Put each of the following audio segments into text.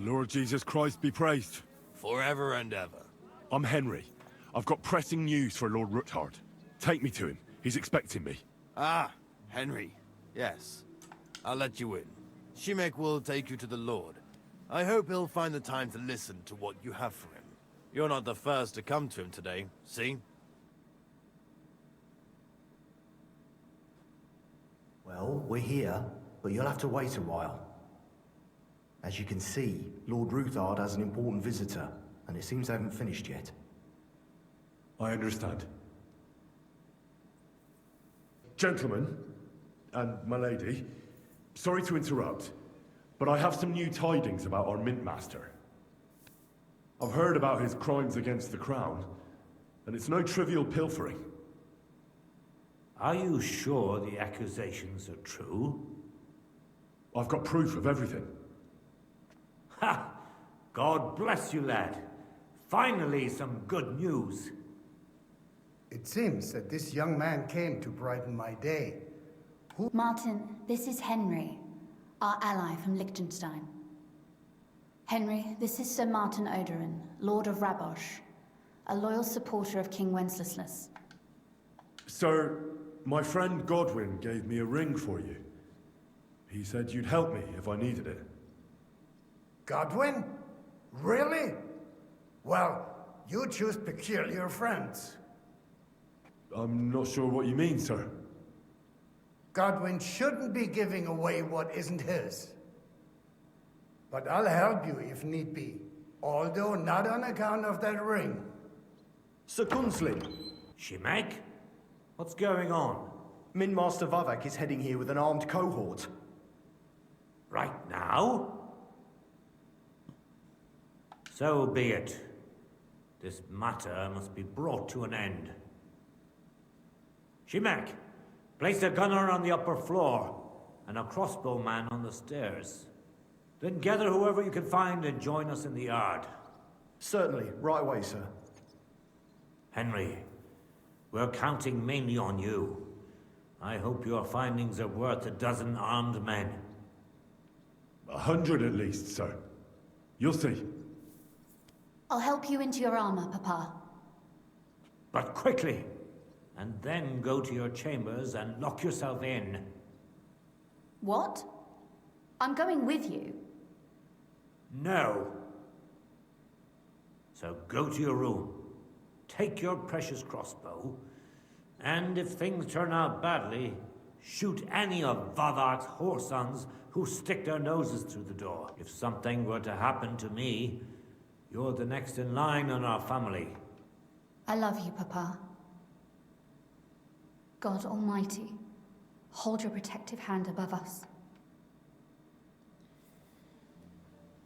Lord Jesus Christ be praised. Forever and ever. I'm Henry. I've got pressing news for Lord Ruthard. Take me to him. He's expecting me. Ah, Henry. Yes. I'll let you in. Shimek will take you to the Lord. I hope he'll find the time to listen to what you have for him. You're not the first to come to him today, see? Well, we're here, but you'll have to wait a while. As you can see, Lord Ruthard has an important visitor, and it seems they haven't finished yet. I understand. Gentlemen, and my lady, sorry to interrupt, but I have some new tidings about our Mint Master. I've heard about his crimes against the Crown, and it's no trivial pilfering. Are you sure the accusations are true? I've got proof of everything. Ha! God bless you, lad. Finally, some good news. It seems that this young man came to brighten my day. Martin, this is Henry, our ally from Liechtenstein. Henry, this is Sir Martin Oderin, Lord of Rabosh, a loyal supporter of King Wenceslas. Sir, my friend Godwin gave me a ring for you. He said you'd help me if I needed it. Godwin? Really? Well, you choose peculiar friends. I'm not sure what you mean, sir. Godwin shouldn't be giving away what isn't his. But I'll help you if need be, although not on account of that ring. Sir Gunslin, Shimek? What's going on? Mint Master Vavak is heading here with an armed cohort. Right now? So be it. This matter must be brought to an end. Shimek, place a gunner on the upper floor and a crossbowman on the stairs. Then gather whoever you can find and join us in the yard. Certainly, right away, sir. Henry, we're counting mainly on you. I hope your findings are worth a dozen armed men. 100 at least, sir. You'll see. I'll help you into your armor, Papa. But quickly! And then go to your chambers and lock yourself in. What? I'm going with you. No. So go to your room. Take your precious crossbow. And if things turn out badly, shoot any of Vadak's whoresons who stick their noses through the door. If something were to happen to me, you're the next in line in our family. I love you, Papa. God Almighty, hold your protective hand above us.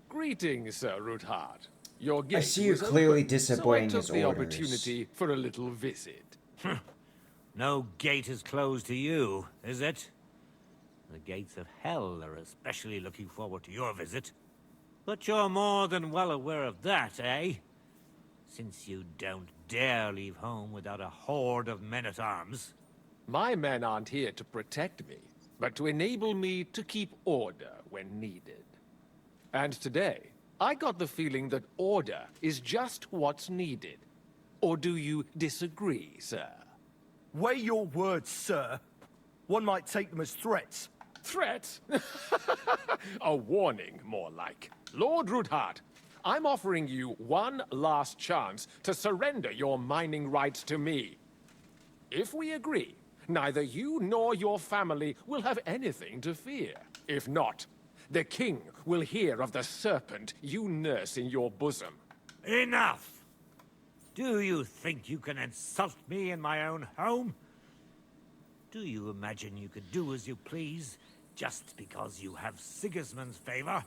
Greetings, Sir Ruthard. Your gate I see you was clearly open, disobeying so I his took the orders. opportunity for a little visit. No gate is closed to you, is it? The gates of hell are especially looking forward to your visit. But you're more than well aware of that, eh? Since you don't dare leave home without a horde of men-at-arms. My men aren't here to protect me, but to enable me to keep order when needed. And today, I got the feeling that order is just what's needed. Or do you disagree, sir? Weigh your words, sir. One might take them as threats. Threats? A warning, more like. Lord Ruthard, I'm offering you one last chance to surrender your mining rights to me. If we agree, neither you nor your family will have anything to fear. If not, the king will hear of the serpent you nurse in your bosom. Enough! Do you think you can insult me in my own home? Do you imagine you could do as you please, just because you have Sigismund's favor?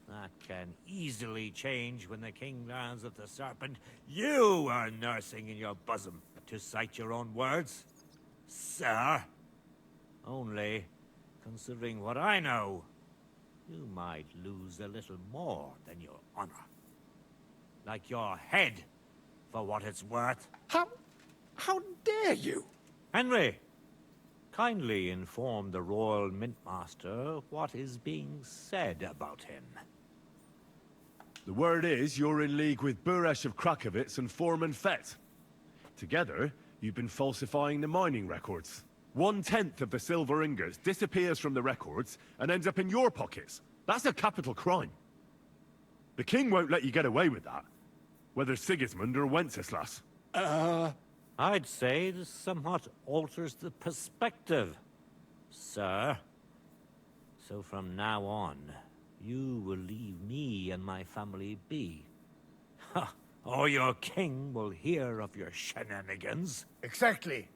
That can easily change when the king learns of the serpent you are nursing in your bosom, to cite your own words, sir. Only, considering what I know, you might lose a little more than your honor. Like your head, for what it's worth. How dare you? Henry, kindly inform the Royal Mint Master what is being said about him. The word is you're in league with Buresh of Krakowitz and Foreman Fett. Together, you've been falsifying the mining records. 1/10 of the silver ingots disappears from the records and ends up in your pockets. That's a capital crime. The king won't let you get away with that, whether Sigismund or Wenceslas. I'd say this somewhat alters the perspective, sir. So from now on, you will leave me and my family be. Ha! Or your king will hear of your shenanigans. Exactly.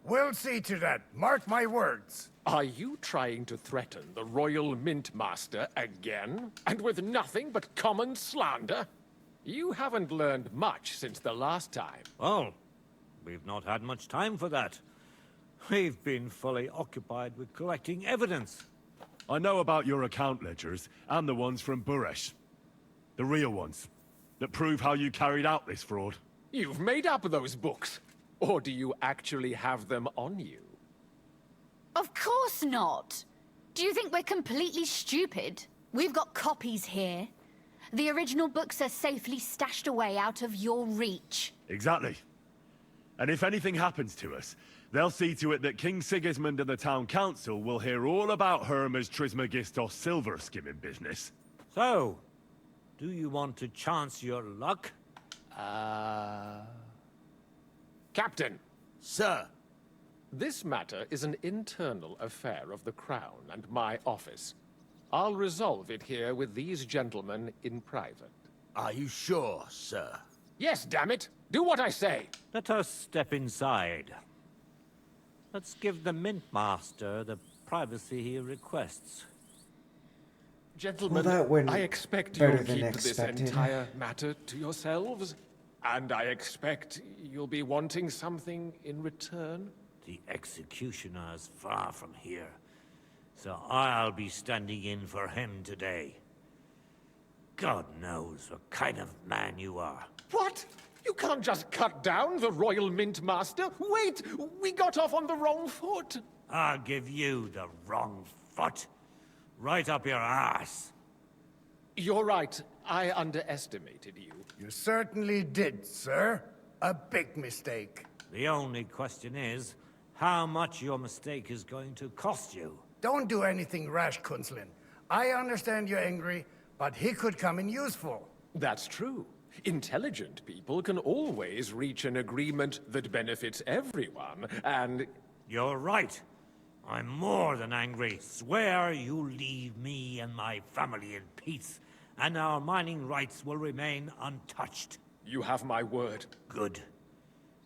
We'll see to that. Mark my words. Are you trying to threaten the Royal Mint Master again? And with nothing but common slander? You haven't learned much since the last time. Well, we've not had much time for that. We've been fully occupied with collecting evidence. I know about your account ledgers, and the ones from Buresh. The real ones, that prove how you carried out this fraud. You've made up those books. Or do you actually have them on you? Of course not. Do you think we're completely stupid? We've got copies here. The original books are safely stashed away out of your reach. Exactly. And if anything happens to us, they'll see to it that King Sigismund and the town council will hear all about Hermes Trismegistos silver skimming business. So, do you want to chance your luck? Captain, Sir, this matter is an internal affair of the Crown and my office. I'll resolve it here with these gentlemen in private. are you sure, sir? Yes, damn it! Do what I say! Let us step inside. Let's give the Mint Master the privacy he requests. Gentlemen, Well, that went I expect better you'll than keep this expected. entire matter to yourselves. And I expect you'll be wanting something in return. The executioner is far from here, so I'll be standing in for him today. God knows what kind of man you are. What? You can't just cut down the Royal Mint Master? Wait! We got off on the wrong foot! I'll give you the wrong foot. Right up your ass. You're right. I underestimated you. You certainly did, sir. A big mistake. The only question is, how much your mistake is going to cost you. Don't do anything rash, Kunslin. I understand you're angry, but he could come in useful. That's true. Intelligent people can always reach an agreement that benefits everyone, and... You're right. I'm more than angry. Swear you leave me and my family in peace, and our mining rights will remain untouched. You have my word. Good.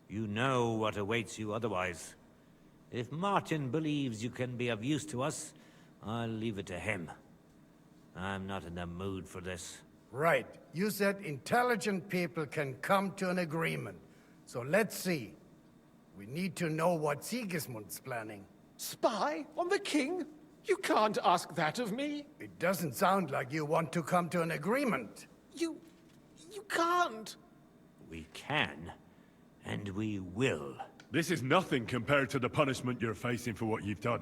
You know what awaits you otherwise. If Martin believes you can be of use to us, I'll leave it to him. I'm not in the mood for this. Right. You said intelligent people can come to an agreement. So let's see. We need to know what Sigismund's planning. Spy on the king? You can't ask that of me. It doesn't sound like you want to come to an agreement. You can't. We can, and we will. This is nothing compared to the punishment you're facing for what you've done.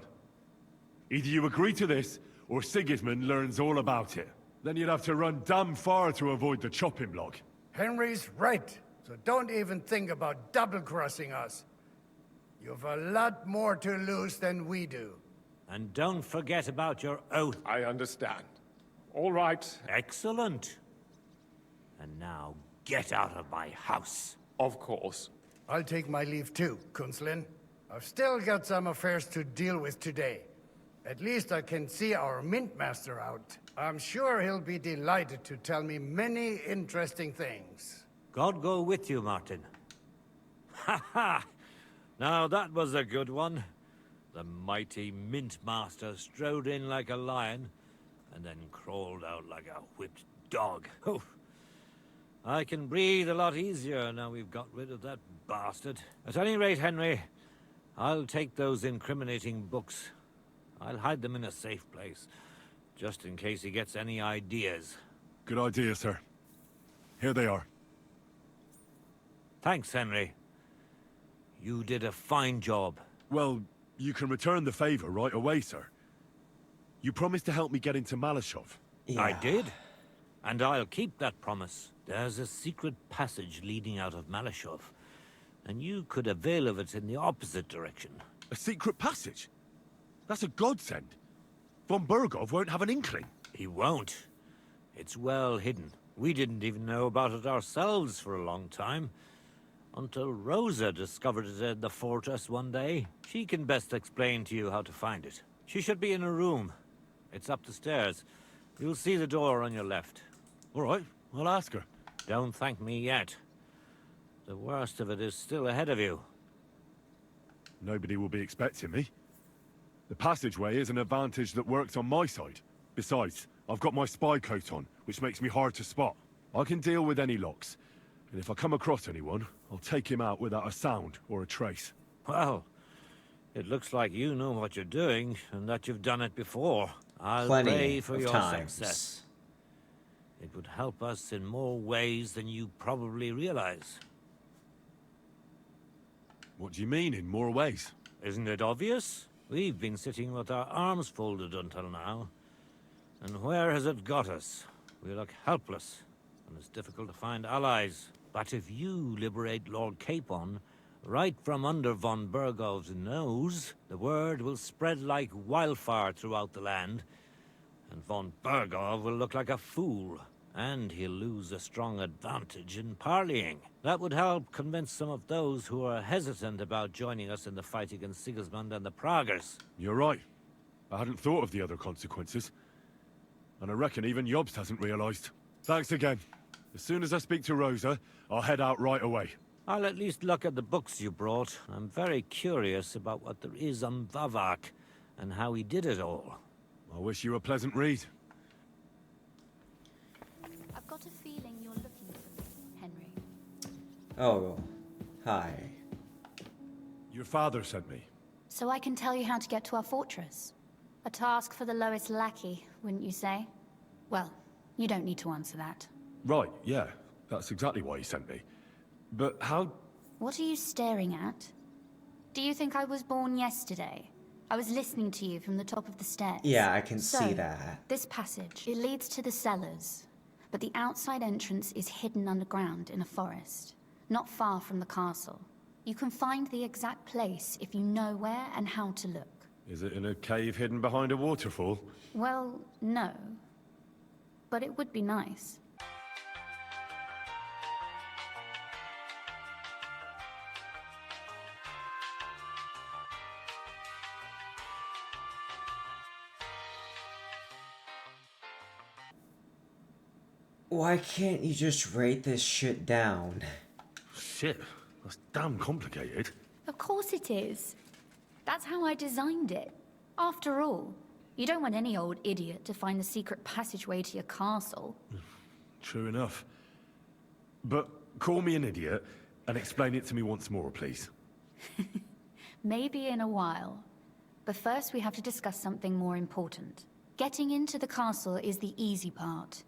Either you agree to this, or Sigismund learns all about it. Then you'd have to run damn far to avoid the chopping block. Henry's right. So don't even think about double-crossing us. You've a lot more to lose than we do. And don't forget about your oath. I understand. All right. Excellent. And now get out of my house. Of course. I'll take my leave too, Kunslin. I've still got some affairs to deal with today. At least I can see our Mint Master out. I'm sure he'll be delighted to tell me many interesting things. God go with you, Martin. Ha ha! Now that was a good one. The mighty Mint Master strode in like a lion, and then crawled out like a whipped dog. Oh, I can breathe a lot easier now we've got rid of that bastard. At any rate, Henry, I'll take those incriminating books. I'll hide them in a safe place, just in case he gets any ideas. Good idea, sir. Here they are. Thanks, Henry. You did a fine job. Well, you can return the favor right away, sir. You promised to help me get into Malashov. I did. And I'll keep that promise. There's a secret passage leading out of Malashov, and you could avail of it in the opposite direction. A secret passage? That's a godsend. Von Bergov won't have an inkling. He won't. It's well hidden. We didn't even know about it ourselves for a long time. Until Rosa discovered it in the fortress one day. She can best explain to you how to find it. She should be in a room. It's up the stairs. You'll see the door on your left. All right, I'll ask her. Don't thank me yet. The worst of it is still ahead of you. Nobody will be expecting me. The passageway is an advantage that works on my side. Besides, I've got my spy coat on, which makes me hard to spot. I can deal with any locks. And if I come across anyone, I'll take him out without a sound or a trace. Well, it looks like you know what you're doing, and that you've done it before. I'll Plenty pray for of your times. success. It would help us in more ways than you probably realize. What do you mean, in more ways? Isn't it obvious? We've been sitting with our arms folded until now. And where has it got us? We look helpless, and it's difficult to find allies. But if you liberate Lord Capon, right from under von Bergov's nose, the word will spread like wildfire throughout the land, and von Bergov will look like a fool, and he'll lose a strong advantage in parleying. That would help convince some of those who are hesitant about joining us in the fight against Sigismund and the Praguers. You're right. I hadn't thought of the other consequences. And I reckon even Jobst hasn't realized. Thanks again. As soon as I speak to Rosa, I'll head out right away. I'll at least look at the books you brought. I'm very curious about what there is on Vavak, and how he did it all. I wish you a pleasant read. I've got a feeling you're looking for me, Henry. Oh, hi. Your father sent me. So I can tell you how to get to our fortress. A task for the lowest lackey, wouldn't you say? Well, you don't need to answer that. Right, yeah. That's exactly why he sent me. But how... What are you staring at? Do you think I was born yesterday? I was listening to you from the top of the stairs. Yeah, I can see that. This passage, it leads to the cellars, but the outside entrance is hidden underground in a forest, not far from the castle. You can find the exact place if you know where and how to look. Is it in a cave hidden behind a waterfall? Well, no. But it would be nice. Why can't you just write this shit down? Shit, that's damn complicated. Of course it is. That's how I designed it. After all, you don't want any old idiot to find the secret passageway to your castle. True enough. But call me an idiot and explain it to me once more, please. Maybe in a while. But first we have to discuss something more important. Getting into the castle is the easy part.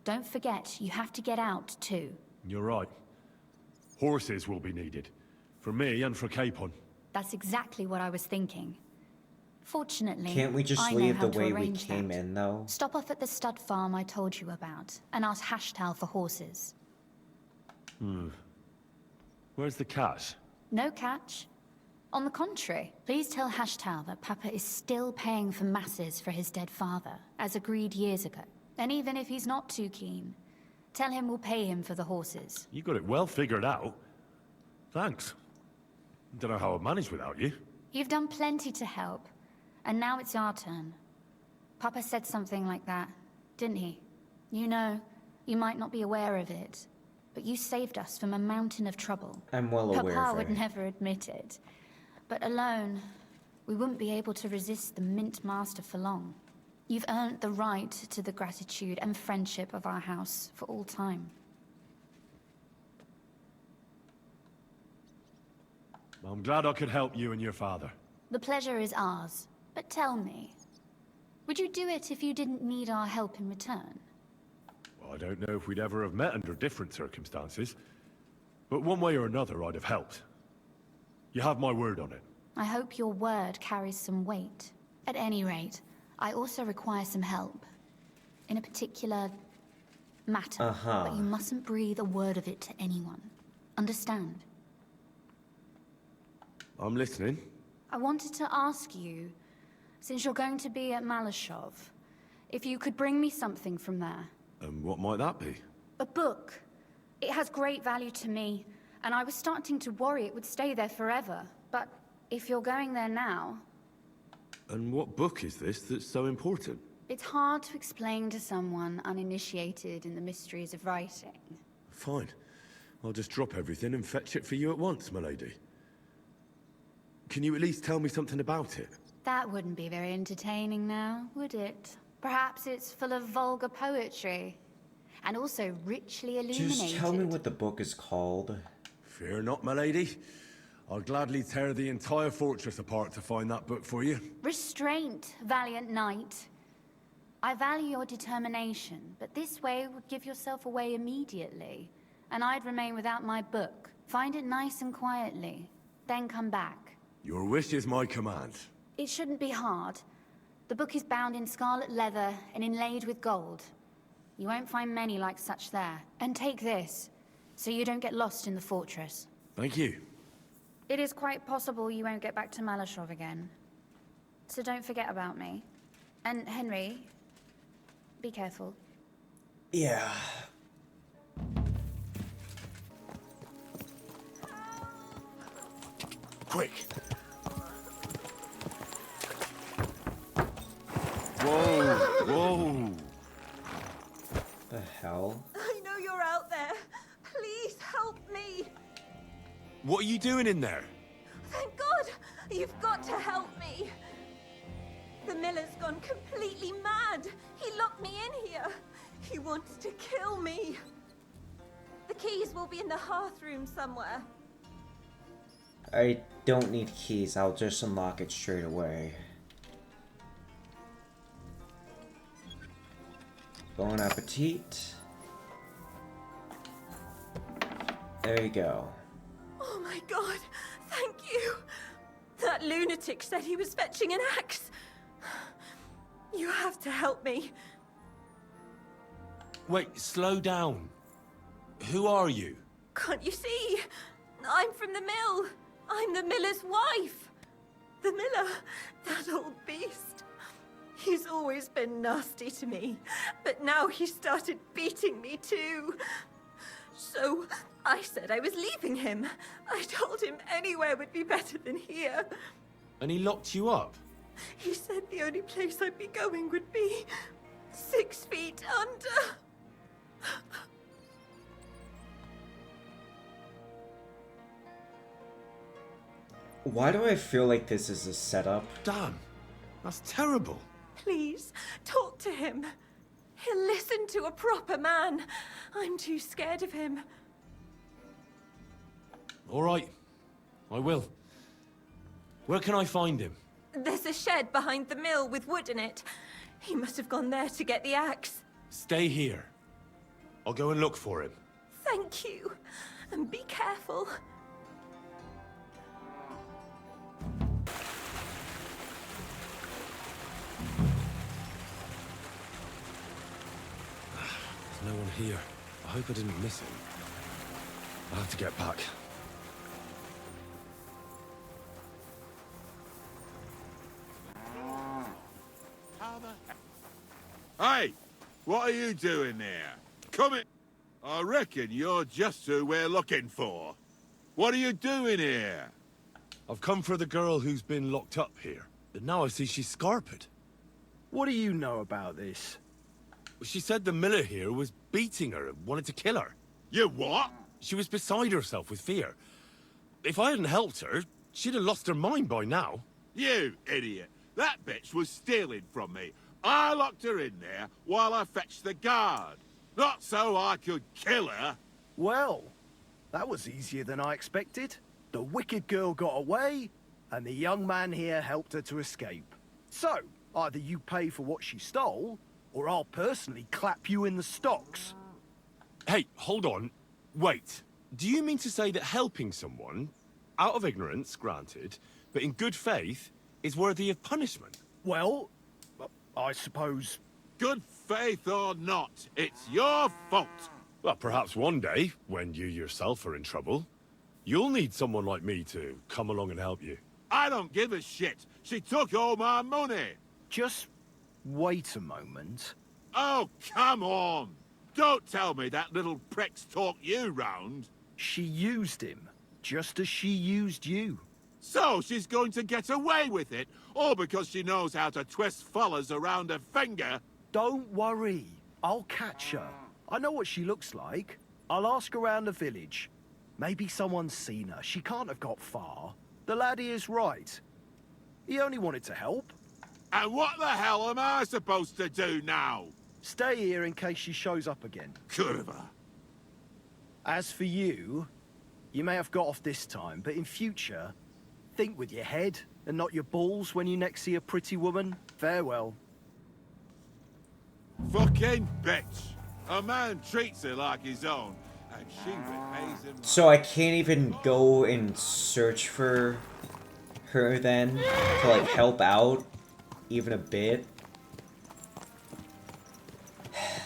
Don't forget, you have to get out too. You're right. Horses will be needed. For me and for Capon. That's exactly what I was thinking. Fortunately, Can't we just I know leave how the to way we arrange came that. in, though? Stop off at the stud farm I told you about, and ask Hashtal for horses. Where's the cash? No catch. On the contrary, please tell Hashtal that Papa is still paying for masses for his dead father, as agreed years ago. And even if he's not too keen, tell him we'll pay him for the horses. You got it well figured out. Thanks. Don't know how I'd manage without you. You've done plenty to help, and now it's our turn. Papa said something like that, didn't he? You know, you might not be aware of it, but you saved us from a mountain of trouble. I'm well aware Papa of would it. never admit it. But alone, we wouldn't be able to resist the Mint Master for long. You've earned the right to the gratitude and friendship of our house for all time. I'm glad I could help you and your father. The pleasure is ours. But tell me, would you do it if you didn't need our help in return? Well, I don't know if we'd ever have met under different circumstances. But one way or another, I'd have helped. You have my word on it. I hope your word carries some weight. At any rate, I also require some help. In a particular matter. But you mustn't breathe a word of it to anyone. Understand? I'm listening. I wanted to ask you, since you're going to be at Malashov, if you could bring me something from there. And what might that be? A book. It has great value to me, and I was starting to worry it would stay there forever. But if you're going there now... And what book is this that's so important? It's hard to explain to someone uninitiated in the mysteries of writing. Fine. I'll just drop everything and fetch it for you at once, my lady. Can you at least tell me something about it? That wouldn't be very entertaining now, would it? Perhaps it's full of vulgar poetry. And also richly illuminated. Just tell me what the book is called. Fear not, my lady. I'll gladly tear the entire fortress apart to find that book for you. Restraint, valiant knight. I value your determination, but this way would give yourself away immediately. And I'd remain without my book. Find it nice and quietly, then come back. Your wish is my command. It shouldn't be hard. The book is bound in scarlet leather and inlaid with gold. You won't find many like such there. And take this, so you don't get lost in the fortress. Thank you. It is quite possible you won't get back to Malashov again. So don't forget about me. And Henry, be careful. Yeah. Quick! Whoa! Whoa! The hell? I know you're out there. Please help me. What are you doing in there? Thank God! You've got to help me. The miller's gone completely mad. He locked me in here. He wants to kill me. The keys will be in the hearth room somewhere. I don't need keys. I'll just unlock it straight away. Bon appetit. There you go. Oh my God, thank you. That lunatic said he was fetching an axe. You have to help me. Wait, slow down. Who are you? Can't you see? I'm from the mill. I'm the miller's wife. The miller, that old beast. He's always been nasty to me, but now he started beating me too. So I said I was leaving him. I told him anywhere would be better than here. And he locked you up? He said the only place I'd be going would be 6 feet under. Why do I feel like this is a setup? Damn, that's terrible. Please, talk to him. He'll listen to a proper man. I'm too scared of him. All right, I will. Where can I find him? There's a shed behind the mill with wood in it. He must have gone there to get the axe. Stay here. I'll go and look for him. Thank you. And be careful. There's no one here. I hope I didn't miss him. I'll have to get back. Hey! What are you doing there? Come in! I reckon you're just who we're looking for. What are you doing here? I've come for the girl who's been locked up here. But now I see she's scarpered. What do you know about this? She said the miller here was beating her and wanted to kill her. You what? She was beside herself with fear. If I hadn't helped her, she'd have lost her mind by now. You idiot! That bitch was stealing from me. I locked her in there while I fetched the guard. Not so I could kill her. Well, that was easier than I expected. The wicked girl got away, and the young man here helped her to escape. So, either you pay for what she stole, or I'll personally clap you in the stocks. Hey, hold on. Wait. Do you mean to say that helping someone, out of ignorance, granted, but in good faith, is worthy of punishment? Well, I suppose Good faith or not, it's your fault. Well, perhaps one day, when you yourself are in trouble, you'll need someone like me to come along and help you. I don't give a shit. She took all my money. Just wait a moment. Oh, come on. Don't tell me that little prick's talked you round. She used him, just as she used you. So she's going to get away with it, all because she knows how to twist fellas around her finger? Don't worry. I'll catch her. I know what she looks like. I'll ask around the village. Maybe someone's seen her. She can't have got far. The laddie is right. He only wanted to help. And what the hell am I supposed to do now? Stay here in case she shows up again. Curva. As for you, you may have got off this time, but in future, think with your head and not your balls when you next see a pretty woman. Farewell. Fucking bitch. A man treats her like his own, and she repays him. So I can't even go and search for her then to like help out even a bit.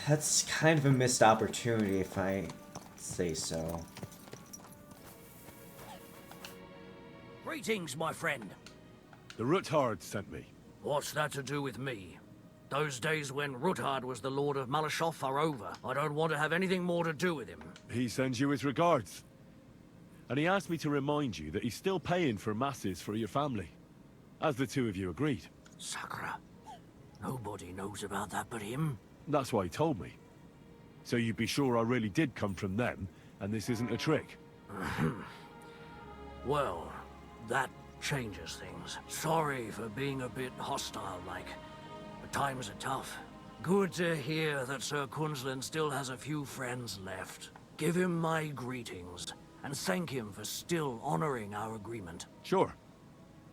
That's kind of a missed opportunity if I say so. Greetings, my friend. The Ruthard sent me. What's that to do with me? Those days when Ruthard was the Lord of Malashoff are over. I don't want to have anything more to do with him. He sends you his regards. And he asked me to remind you that he's still paying for masses for your family. As the two of you agreed. Sakura. Nobody knows about that but him. That's why he told me. So you'd be sure I really did come from them, and this isn't a trick. Well, that changes things. Sorry for being a bit hostile-like. But times are tough. Good to hear that Sir Quinlan still has a few friends left. Give him my greetings, and thank him for still honoring our agreement. Sure.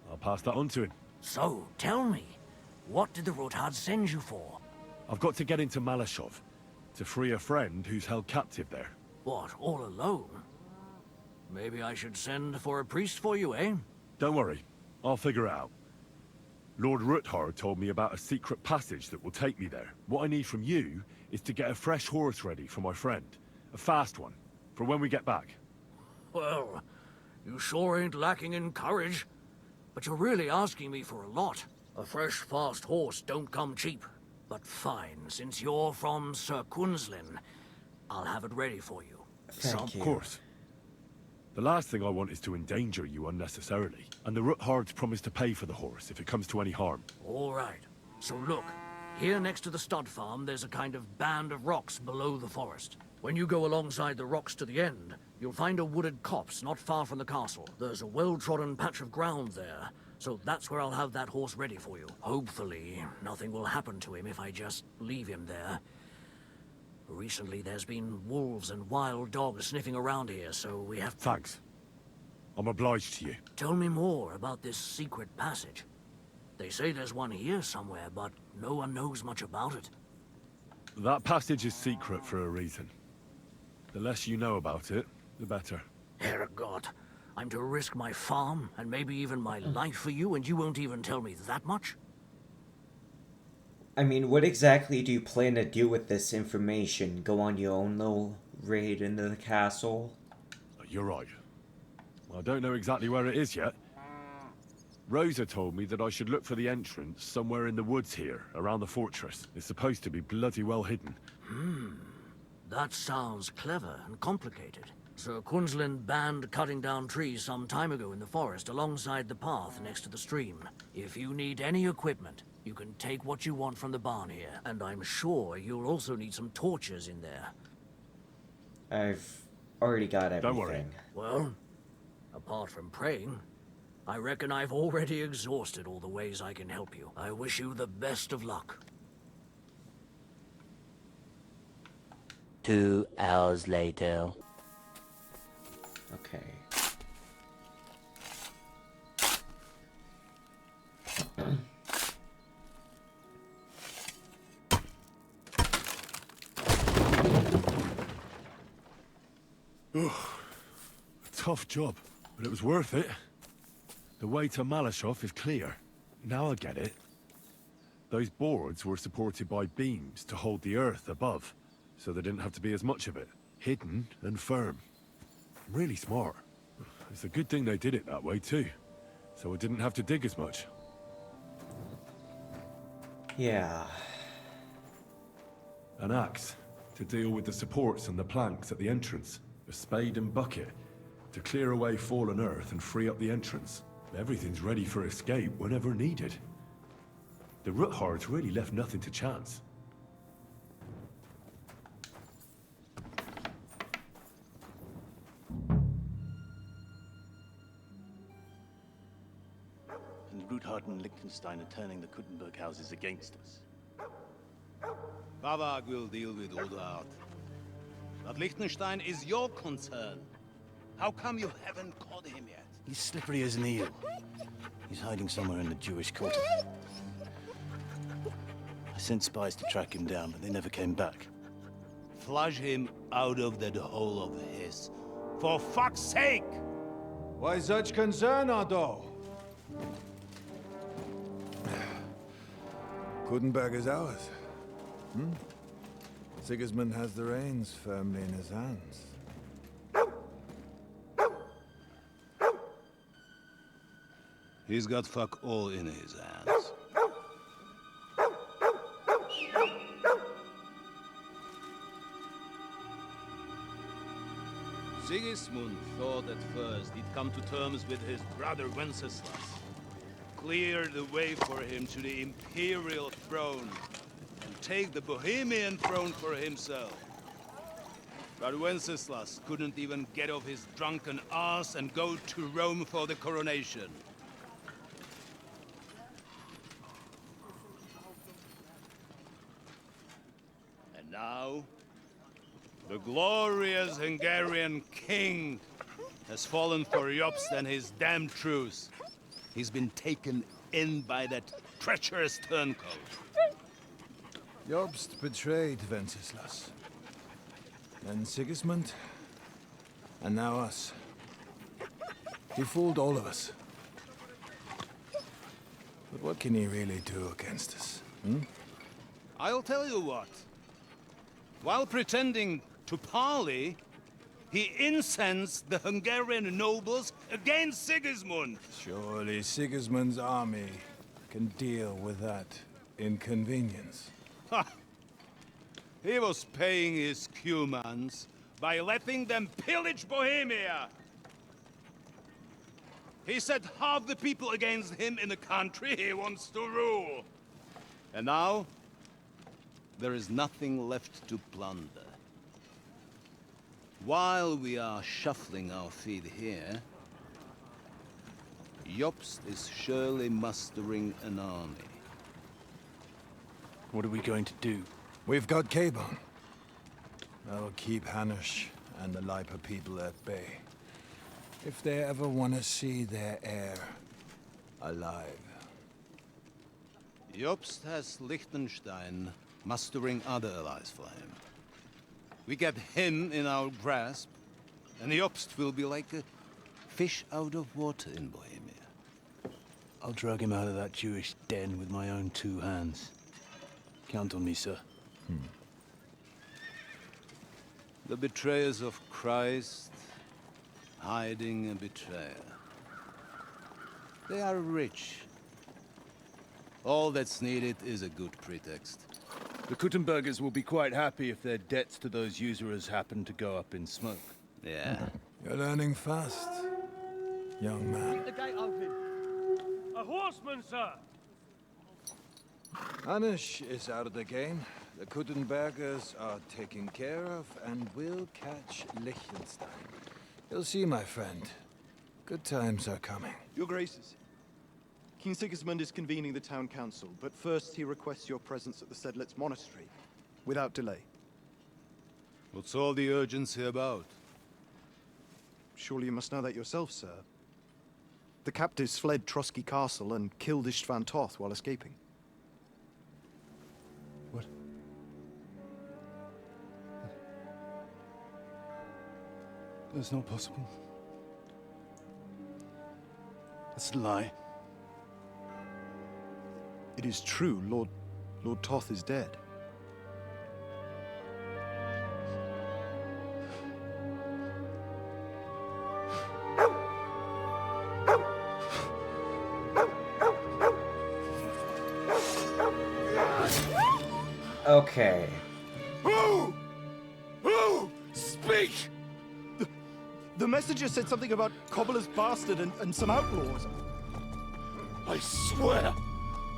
I'll pass that on to him. So, tell me, what did the Ruthard send you for? I've got to get into Malashov, to free a friend who's held captive there. What, all alone? Maybe I should send for a priest for you, eh? Don't worry, I'll figure it out. Lord Ruthard told me about a secret passage that will take me there. What I need from you is to get a fresh horse ready for my friend. A fast one, for when we get back. Well, you sure ain't lacking in courage. But you're really asking me for a lot. A fresh, fast horse don't come cheap. But fine, since you're from Sir Quinlan, I'll have it ready for you. Thank you. Of course. The last thing I want is to endanger you unnecessarily. And the Ruthards promised to pay for the horse if it comes to any harm. All right. So look, here next to the stud farm, there's a kind of band of rocks below the forest. When you go alongside the rocks to the end, you'll find a wooded copse not far from the castle. There's a well-trodden patch of ground there, so that's where I'll have that horse ready for you. Hopefully, nothing will happen to him if I just leave him there. Recently, there's been wolves and wild dogs sniffing around here, so we have... Thanks. I'm obliged to you. Tell me more about this secret passage. They say there's one here somewhere, but no one knows much about it. That passage is secret for a reason. The less you know about it, the better. Herregud, I'm to risk my farm, and maybe even my life for you, and you won't even tell me that much? I mean, what exactly do you plan to do with this information? Go on your own little raid into the castle? You're right. I don't know exactly where it is yet. Rosa told me that I should look for the entrance somewhere in the woods here, around the fortress. It's supposed to be bloody well hidden. That sounds clever and complicated. Sir Quinlan banned cutting down trees some time ago in the forest alongside the path next to the stream. If you need any equipment, you can take what you want from the barn here. And I'm sure you'll also need some torches in there. I've already got everything. Don't worry. Well, apart from praying, I reckon I've already exhausted all the ways I can help you. I wish you the best of luck. 2 hours later. Okay. Tough job, but it was worth it. The way to Malashov is clear. Now I get it. Those boards were supported by beams to hold the earth above, so there didn't have to be as much of it. Hidden and firm. Really smart. It's a good thing they did it that way too, so it didn't have to dig as much. Yeah. An axe to deal with the supports and the planks at the entrance. A spade and bucket to clear away fallen earth and free up the entrance. Everything's ready for escape whenever needed. The Roothards really left nothing to chance. And Ruthard and Liechtenstein are turning the Kuttenberg houses against us. Bavag will deal with Ruthard. But Liechtenstein is your concern. How come you haven't caught him yet? He's slippery as an eel. He's hiding somewhere in the Jewish quarter. I sent spies to track him down, but they never came back. Flush him out of that hole of his. For fuck's sake! Why such concern, Otto? Kuttenberg is ours. Sigismund has the reins firmly in his hands. He's got fuck all in his hands. Sigismund thought at first he'd come to terms with his brother Wenceslas. Clear the way for him to the imperial throne and take the Bohemian throne for himself. But Wenceslas couldn't even get off his drunken ass and go to Rome for the coronation. And now, the glorious Hungarian king has fallen for Jobst and his damned truce. He's been taken in by that treacherous turncoat. Jobst betrayed Wenceslas. Then Sigismund. And now us. He fooled all of us. But what can he really do against us? I'll tell you what. While pretending to parley, he incensed the Hungarian nobles against Sigismund. Surely Sigismund's army can deal with that inconvenience. Ha! He was paying his Cumans by letting them pillage Bohemia. He set half the people against him in the country he wants to rule. And now, there is nothing left to plunder. While we are shuffling our feet here, Jobst is surely mustering an army. What are we going to do? We've got Cabon. That'll keep Hanush and the Lipa people at bay. If they ever want to see their heir alive. Jobst has Liechtenstein mustering other allies for him. We get him in our grasp, and Jobst will be like a fish out of water in Bohemia. I'll drag him out of that Jewish den with my own 2 hands. Count on me, sir. The betrayers of Christ, hiding a betrayer. They are rich. All that's needed is a good pretext. The Kuttenbergers will be quite happy if their debts to those usurers happen to go up in smoke. Yeah. You're learning fast, young man. The gate open. A horseman, sir! Hanush is out of the game. The Kuttenbergers are taken care of, and we'll catch Liechtenstein. You'll see, my friend. Good times are coming. Your Graces, King Sigismund is convening the town council, but first he requests your presence at the Sedlitz monastery, without delay. What's all the urgency about? Surely you must know that yourself, sir. The captives fled Trotsky Castle and killed Istvan Toth while escaping. What? That's not possible. That's a lie. It is true, Lord Toth is dead. Okay. Who? Speak! The messenger said something about Cobbler's bastard and some outlaws. I swear,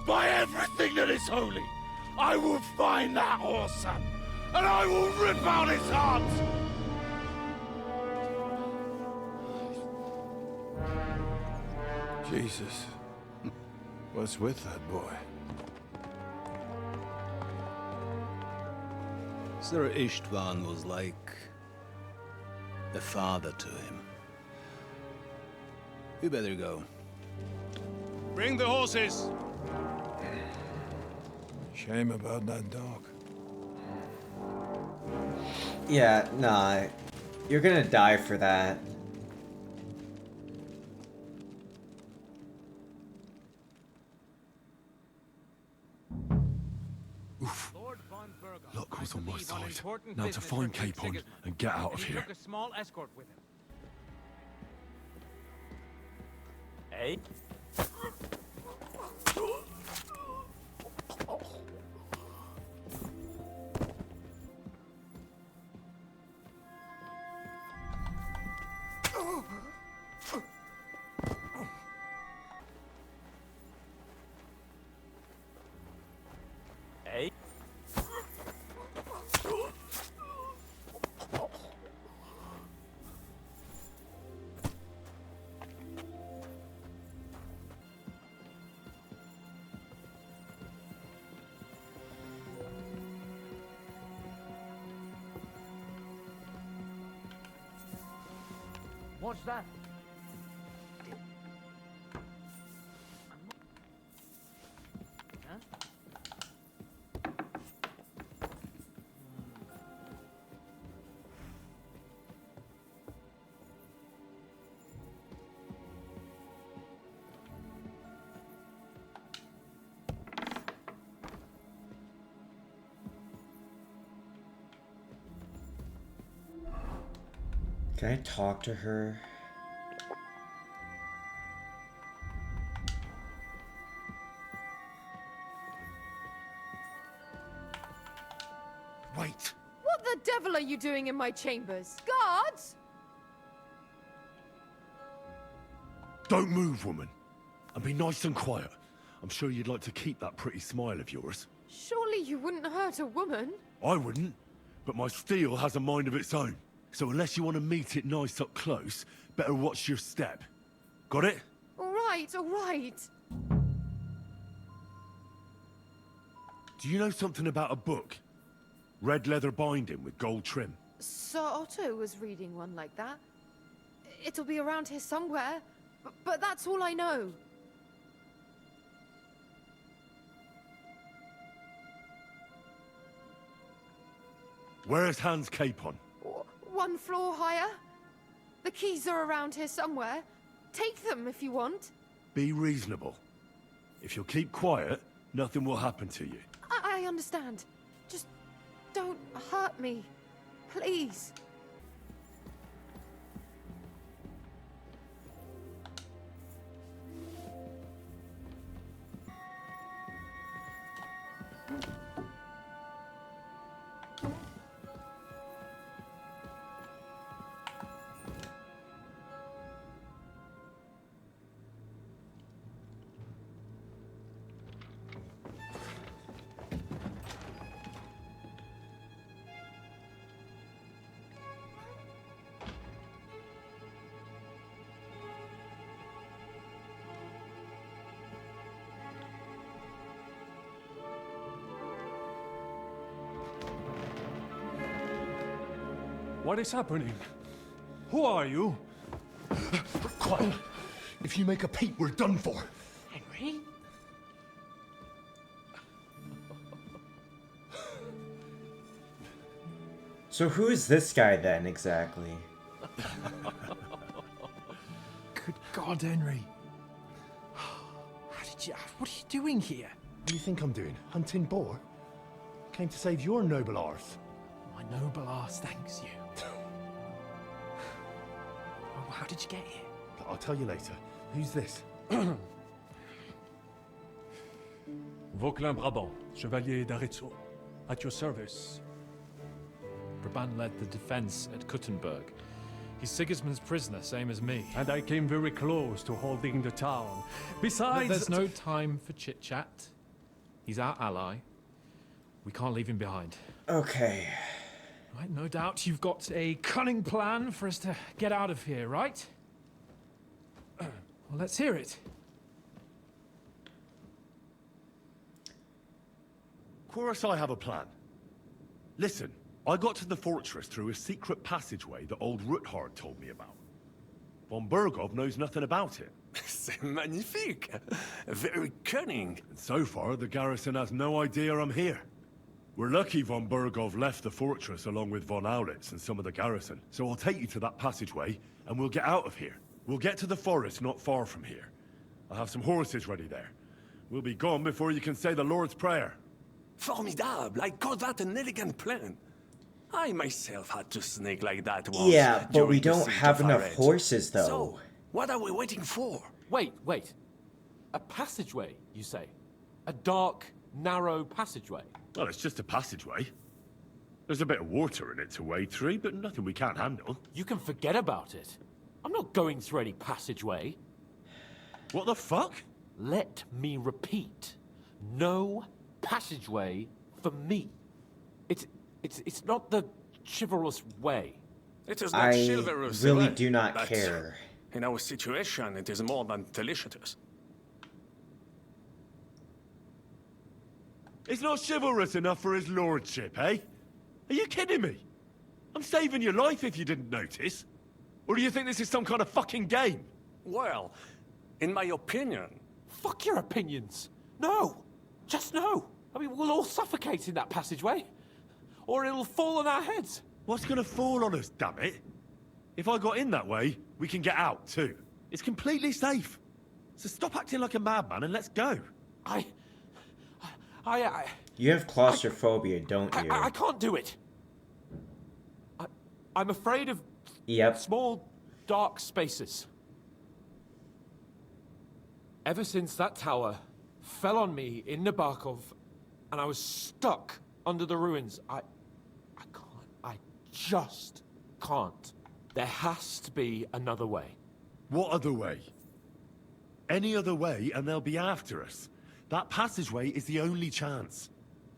by everything that is holy, I will find that whoreson, and I will rip out his heart! Jesus. What's with that boy? Sir Istvan was like a father to him. We better go. Bring the horses! Shame about that dog. Yeah, nah. You're gonna die for that. Luck was on my side. Now to find Capon and get out of here. A small escort with him. Hey? Hey? What's that? Huh? Can I talk to her? Wait! What the devil are you doing in my chambers? Guards? Don't move, woman. And be nice and quiet. I'm sure you'd like to keep that pretty smile of yours. Surely you wouldn't hurt a woman? I wouldn't, but my steel has a mind of its own. So unless you want to meet it nice up close, better watch your step. Got it? All right, all right. Do you know something about a book? Red leather binding with gold trim. Sir Otto was reading one like that. It'll be around here somewhere, but that's all I know. Where's Hans Capon? One floor higher. The keys are around here somewhere. Take them if you want. Be reasonable. If you'll keep quiet, nothing will happen to you. I understand. Just don't hurt me. Please. What is happening? Who are you? Quiet. If you make a peep, we're done for. Henry? So who is this guy then, exactly? Good God, Henry. How did you... What are you doing here? do you think I'm doing? Hunting boar? Came to save your noble arse. My noble arse thanks you. Oh, how did you get here? I'll tell you later. Who's this? Vauquelin Brabant, Chevalier d'Aretzo. At your service. Brabant led the defense at Kuttenberg. He's Sigismund's prisoner, same as me. And I came very close to holding the town. Besides... There's no time for chit-chat. He's our ally. We can't leave him behind. Okay. Right, no doubt you've got a cunning plan for us to get out of here, right? Well, let's hear it. Of course I have a plan. Listen, I got to the fortress through a secret passageway that old Ruthard told me about. Von Bergov knows nothing about it. C'est magnifique! Very cunning. And so far, the garrison has no idea I'm here. We're lucky von Bergov left the fortress along with von Aulitz and some of the garrison. So I'll take you to that passageway, and we'll get out of here. We'll get to the forest not far from here. I'll have some horses ready there. We'll be gone before you can say the Lord's Prayer. Formidable! I call that an elegant plan. I myself had to sneak like that once. Yeah, but we during the don't siege have of enough Arez. horses, though. So, what are we waiting for? Wait. A passageway, you say? A dark, narrow passageway? Well, it's just a passageway. There's a bit of water in it to wade through, but nothing we can't handle. You can forget about it. I'm not going through any passageway. What the fuck? Let me repeat. No passageway for me. It's not the chivalrous way. It is not I chivalrous, really right? do not But care. in our situation, it is more than delicious. It's not chivalrous enough for his lordship, eh? Are you kidding me? I'm saving your life if you didn't notice. Or do you think this is some kind of fucking game? Well, in my opinion... Fuck your opinions. No. Just no. I mean, we'll all suffocate in that passageway. Or it'll fall on our heads. What's gonna fall on us, damn it? If I got in that way, we can get out, too. It's completely safe. So stop acting like a madman and let's go. You have claustrophobia, don't you? I can't do it. I'm afraid of small, dark spaces. Ever since that tower fell on me in Nabokov, and I was stuck under the ruins, I just can't. There has to be another way. What other way? Any other way and they'll be after us. That passageway is the only chance.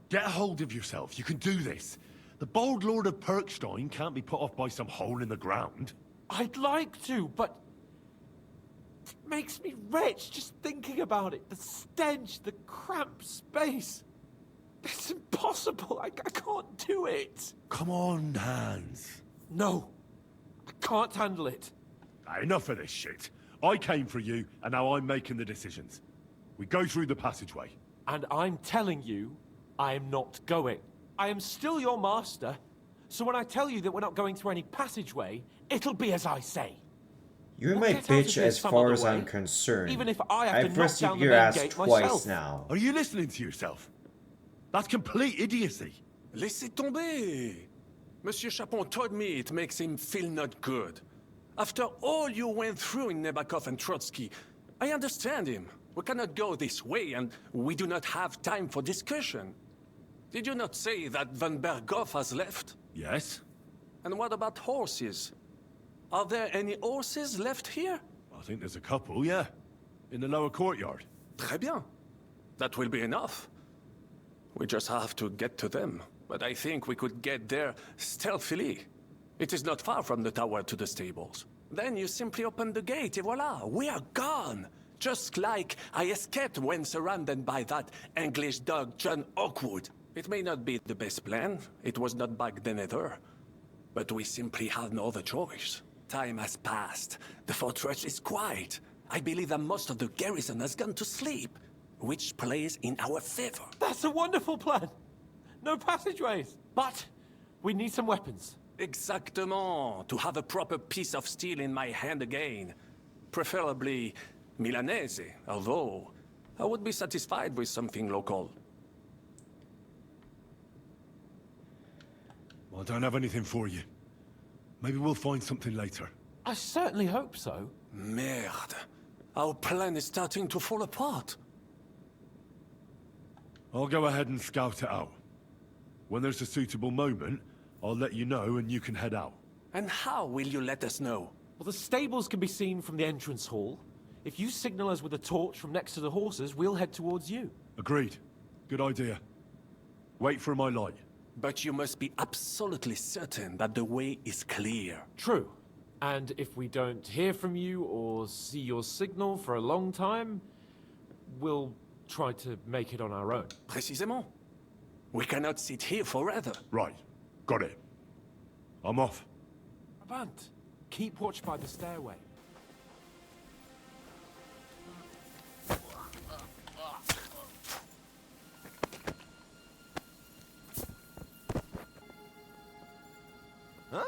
Get a hold of yourself. You can do this. The bold Lord of Perkstein can't be put off by some hole in the ground. I'd like to, but it makes me wretched just thinking about it. The stench, the cramped space. It's impossible. I can't do it. Come on, Hans. No, I can't handle it. Enough of this shit. I came for you, and now I'm making the decisions. We go through the passageway. And I'm telling you, I am not going. I am still your master, so when I tell you that we're not going through any passageway, it'll be as I say. You're We'll my get out of bitch here as some far other as way, I'm concerned. even if I have to I've knock pressed down the your main ass gate twice myself. now. Are you listening to yourself? That's complete idiocy. Laissez tomber. Monsieur Chapon told me it makes him feel not good. After all you went through in Nabokov and Trotsky, I understand him. We cannot go this way, and we do not have time for discussion. Did you not say that Van Berghoff has left? Yes. And what about horses? Are there any horses left here? I think there's a couple, yeah. In the lower courtyard. Très bien. That will be enough. We just have to get to them. But I think we could get there stealthily. It is not far from the tower to the stables. Then you simply open the gate, et voila, we are gone! Just like I escaped when surrounded by that English dog John Oakwood. It may not be the best plan, it was not back then either. But we simply have no other choice. Time has passed. The fortress is quiet. I believe that most of the garrison has gone to sleep, which plays in our favor. That's a wonderful plan. No passageways. But we need some weapons. Exactement. To have a proper piece of steel in my hand again. Preferably Milanese, although I would be satisfied with something local. I don't have anything for you. Maybe we'll find something later. I certainly hope so. Merde. Our plan is starting to fall apart. I'll go ahead and scout it out. When there's a suitable moment, I'll let you know and you can head out. And how will you let us know? Well, the stables can be seen from the entrance hall. If you signal us with a torch from next to the horses, we'll head towards you. Agreed. Good idea. Wait for my light. But you must be absolutely certain that the way is clear. True. And if we don't hear from you or see your signal for a long time, we'll try to make it on our own. Précisément. We cannot sit here forever. Right. Got it. I'm off. Avant, keep watch by the stairway. Huh?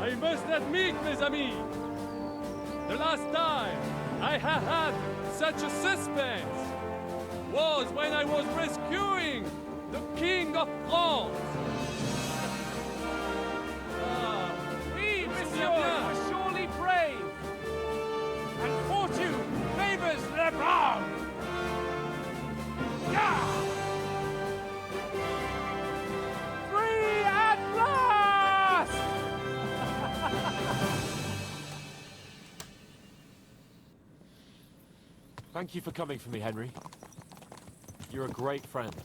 I must admit, mes amis, the last time I have had such a suspense was when I was rescuing the King of France. Oui, monsieur, you were surely brave, and fortune favors the brave. Yeah! Free at last! Thank you for coming for me, Henry. You're a great friend.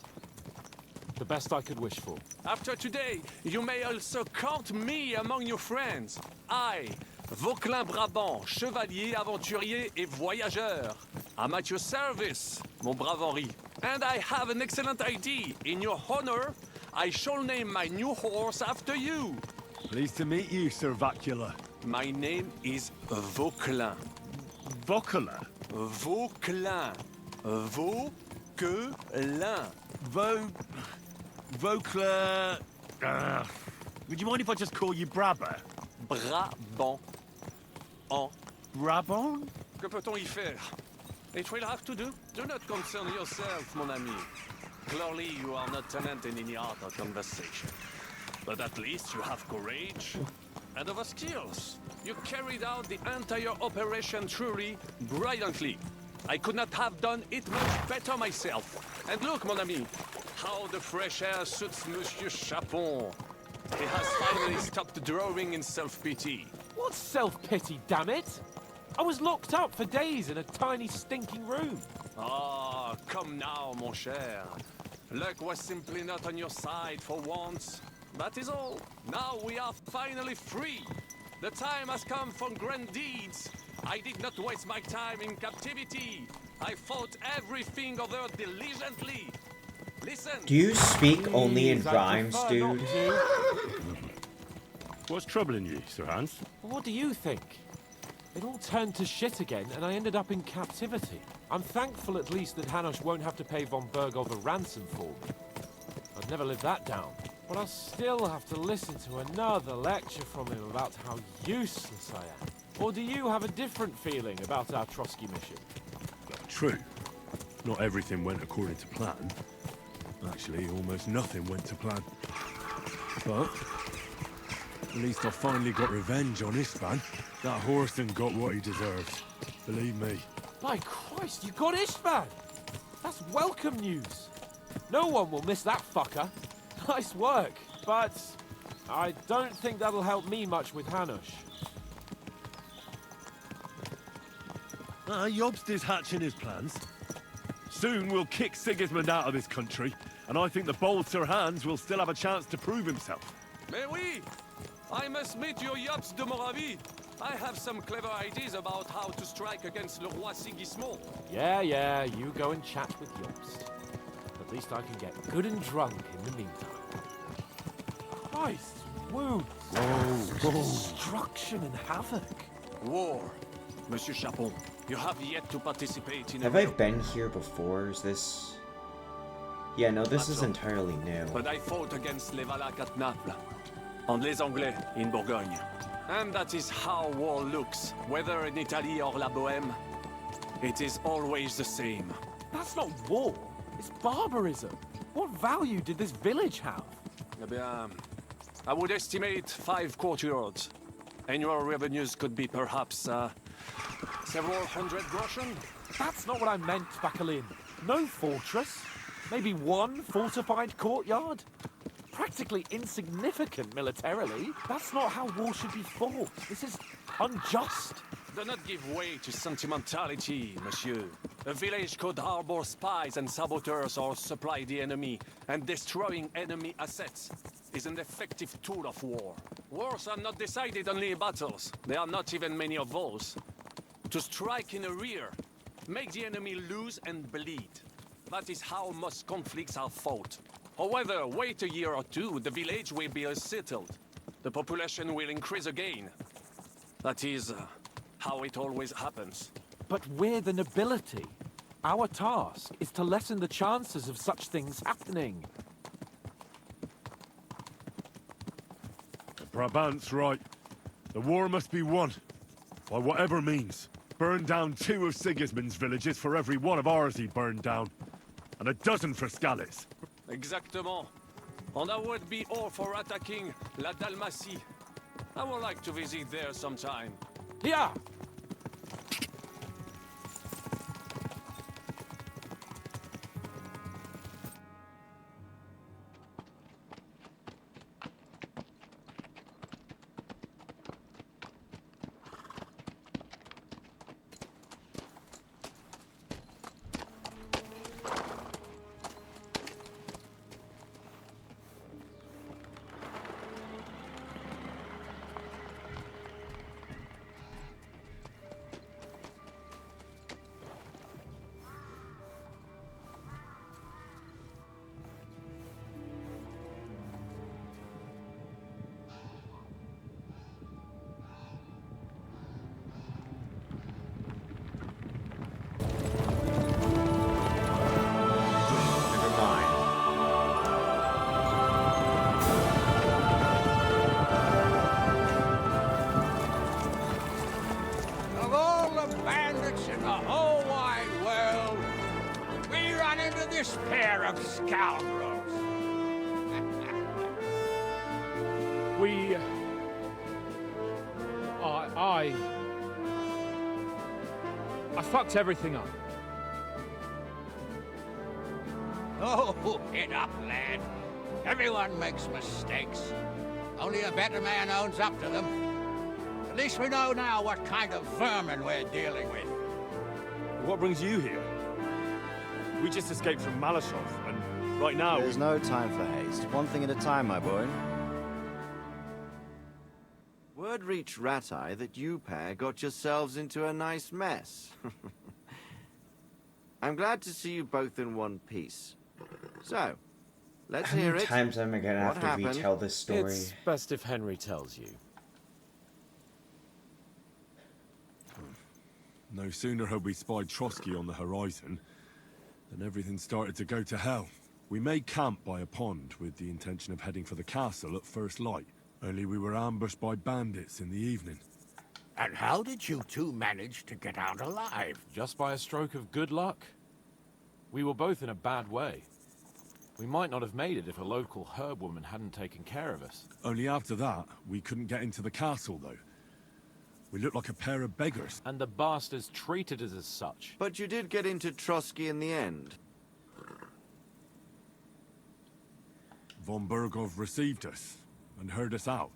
The best I could wish for. After today, you may also count me among your friends. I, Vauquelin Brabant, chevalier, aventurier et voyageur. I'm at your service, mon brave Henri. And I have an excellent idea. In your honor, I shall name my new horse after you. Pleased to meet you, Sir Vacula. My name is Vauquelin. Vauquelin? Vauquelin. Vauquelin. Vauquelin... would you mind if I just call you Brabber? Brabant. En. Brabant? Que peut-on y faire? It will have to do. Do not concern yourself, mon ami. Clearly, you are not tenant in any art or conversation. But at least you have courage and other skills. You carried out the entire operation truly brilliantly. I could not have done it much better myself. And look, mon ami, how the fresh air suits Monsieur Chapon. He has finally stopped drawing in self-pity. What self-pity, damn it? I was locked up for days in a tiny stinking room. Ah, come now, mon cher. Luck was simply not on your side for once. That is all. Now we are finally free. The time has come for grand deeds. I did not waste my time in captivity. I fought everything over diligently. Listen. Do you speak only in rhymes, dude? What's troubling you, Sir Hans? What do you think? It all turned to shit again, and I ended up in captivity. I'm thankful at least that Hanush won't have to pay von Bergol the ransom for me. I'd never live that down. But I'll still have to listen to another lecture from him about how useless I am. Or do you have a different feeling about our Trotsky mission? True. Not everything went according to plan. Actually, almost nothing went to plan. But at least I finally got revenge on Istvan. That Horson got what he deserved. Believe me. By Christ, you got Istvan! That's welcome news. No one will miss that fucker. Nice work. But I don't think that'll help me much with Hanush. Jobst is hatching his plans. Soon we'll kick Sigismund out of this country, and I think the bold Sir Hans will still have a chance to prove himself. Mais oui! I must meet your Jobst de Moravie. I have some clever ideas about how to strike against Le Roi Sigismund. Yeah, you go and chat with Jobst. At least I can get good and drunk in the meantime. Christ, wounds! Whoa. Destruction and havoc. War. Monsieur Chapon, you have yet to participate in Have I been here before? Is this... Yeah, no, this is entirely new. But I fought against les Valaques at Naples, and les Anglais in Bourgogne. And that is how war looks, whether in Italy or La Bohème. It is always the same. That's not war. It's barbarism. What value did this village have? Eh bien, I would estimate 5 courtyards. Annual revenues could be perhaps, several hundred groschen? That's not what I meant, Bakalin. No fortress. Maybe one fortified courtyard. Practically insignificant militarily. That's not how war should be fought. This is unjust. Do not give way to sentimentality, monsieur. A village could harbor spies and saboteurs or supply the enemy, and destroying enemy assets is an effective tool of war. Wars are not decided only in battles. There are not even many of those. To strike in the rear, make the enemy lose and bleed. That is how most conflicts are fought. However, wait a year or two, the village will be settled. The population will increase again. That is how it always happens. But we're the nobility. Our task is to lessen the chances of such things happening. Brabant's right. The war must be won. By whatever means. Burn down 2 of Sigismund's villages for every one of ours he burned down. And a dozen for Scallis. Exactement. And I would be all for attacking La Dalmatie. I would like to visit there sometime. Yeah! Of all the bandits in the whole wide world, we run into this pair of scoundrels. I fucked everything up. Oh, get up, lad. Everyone makes mistakes. Only a better man owns up to them. At least we know now what kind of vermin we're dealing with. What brings you here? We just escaped from Malashov, and right now... There's no time for haste. One thing at a time, my boy. Word reached Ratai that you pair got yourselves into a nice mess. I'm glad to see you both in one piece. So, let's How hear many it. times am I gonna have What to happened? retell this story? It's best if Henry tells you. No sooner had we spied Trotsky on the horizon than everything started to go to hell. We made camp by a pond with the intention of heading for the castle at first light. Only we were ambushed by bandits in the evening. And how did you two manage to get out alive? Just by a stroke of good luck. We were both in a bad way. We might not have made it if a local herb woman hadn't taken care of us. Only after that, we couldn't get into the castle, though. We looked like a pair of beggars. And the bastards treated us as such. But you did get into Trotsky in the end. Von Bergov received us and heard us out.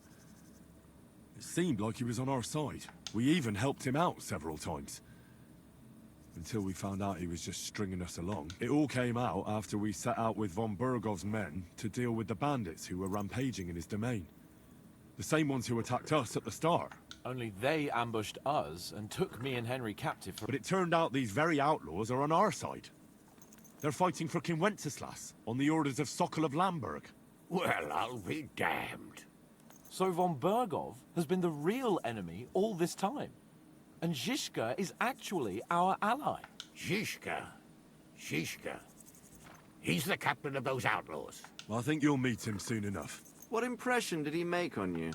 It seemed like he was on our side. We even helped him out several times. Until we found out he was just stringing us along. It all came out after we set out with Von Bergov's men to deal with the bandits who were rampaging in his domain. The same ones who attacked us at the start. Only they ambushed us and took me and Henry captive for... But it turned out these very outlaws are on our side. They're fighting for King Wenceslas on the orders of Sokol of Lamberg. Well, I'll be damned. So Von Bergov has been the real enemy all this time. And Zizka is actually our ally. Zizka? He's the captain of those outlaws. Well, I think you'll meet him soon enough. What impression did he make on you?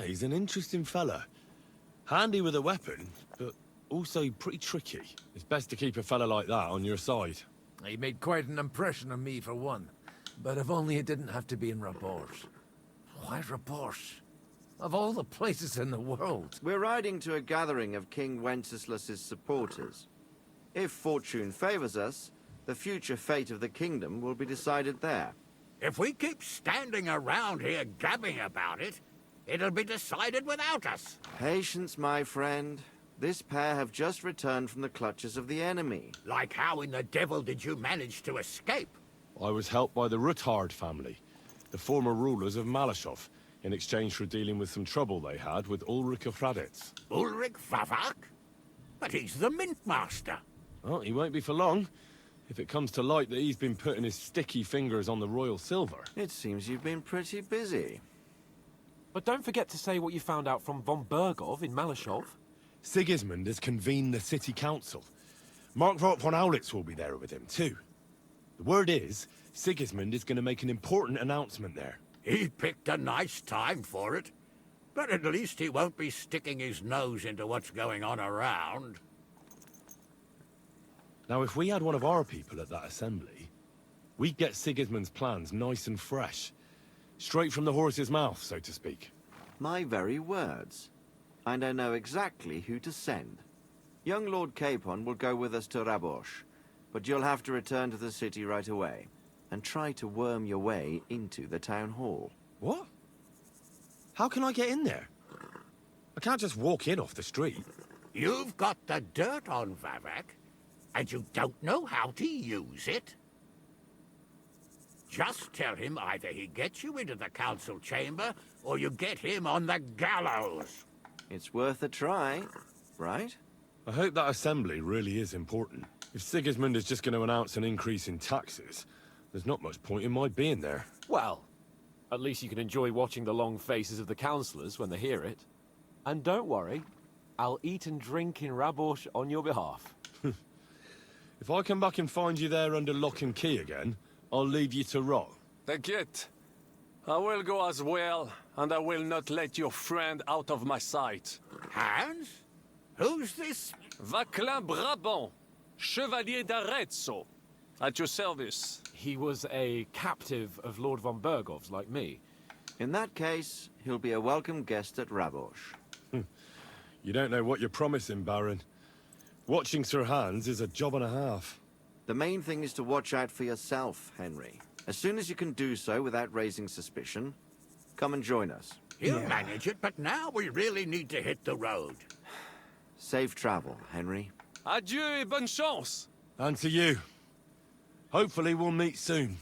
He's an interesting fella. Handy with a weapon, but also pretty tricky. It's best to keep a fella like that on your side. He made quite an impression on me, for one. But if only it didn't have to be in Rabors. Why Rabors? Of all the places in the world. We're riding to a gathering of King Wenceslas's supporters. If fortune favors us, the future fate of the kingdom will be decided there. If we keep standing around here gabbing about it, it'll be decided without us. Patience, my friend. This pair have just returned from the clutches of the enemy. Like how in the devil did you manage to escape? I was helped by the Ruthard family, the former rulers of Malashov, in exchange for dealing with some trouble they had with Ulrich of Raditz. Ulrich Vavak? But he's the Mint Master. Well, he won't be for long. If it comes to light that he's been putting his sticky fingers on the royal silver. It seems you've been pretty busy. But don't forget to say what you found out from Von Bergov in Malashov. Sigismund has convened the city council. Markvart von Aulitz will be there with him, too. The word is, Sigismund is going to make an important announcement there. He picked a nice time for it. But at least he won't be sticking his nose into what's going on around. Now, if we had one of our people at that assembly, we'd get Sigismund's plans nice and fresh. Straight from the horse's mouth, so to speak. My very words. And I know exactly who to send. Young Lord Capon will go with us to Rabosh, but you'll have to return to the city right away, and try to worm your way into the town hall. What? How can I get in there? I can't just walk in off the street. You've got the dirt on Vavak, and you don't know how to use it? Just tell him either he gets you into the council chamber, or you get him on the gallows. It's worth a try, right? I hope that assembly really is important. If Sigismund is just going to announce an increase in taxes, there's not much point in my being there. Well, at least you can enjoy watching the long faces of the councillors when they hear it. And don't worry, I'll eat and drink in Rabosh on your behalf. If I come back and find you there under lock and key again, I'll leave you to rot. T'inquiète. I will go as well, and I will not let your friend out of my sight. Hans? Who's this? Vaclin Brabant, Chevalier d'Arezzo. At your service. He was a captive of Lord von Bergov's, like me. In that case, he'll be a welcome guest at Rabosh. You don't know what you're promising, Baron. Watching Sir Hans is a job and a half. The main thing is to watch out for yourself, Henry. As soon as you can do so without raising suspicion, come and join us. He'll manage it, but now we really need to hit the road. Safe travel, Henry. Adieu et bonne chance. And to you. Hopefully we'll meet soon.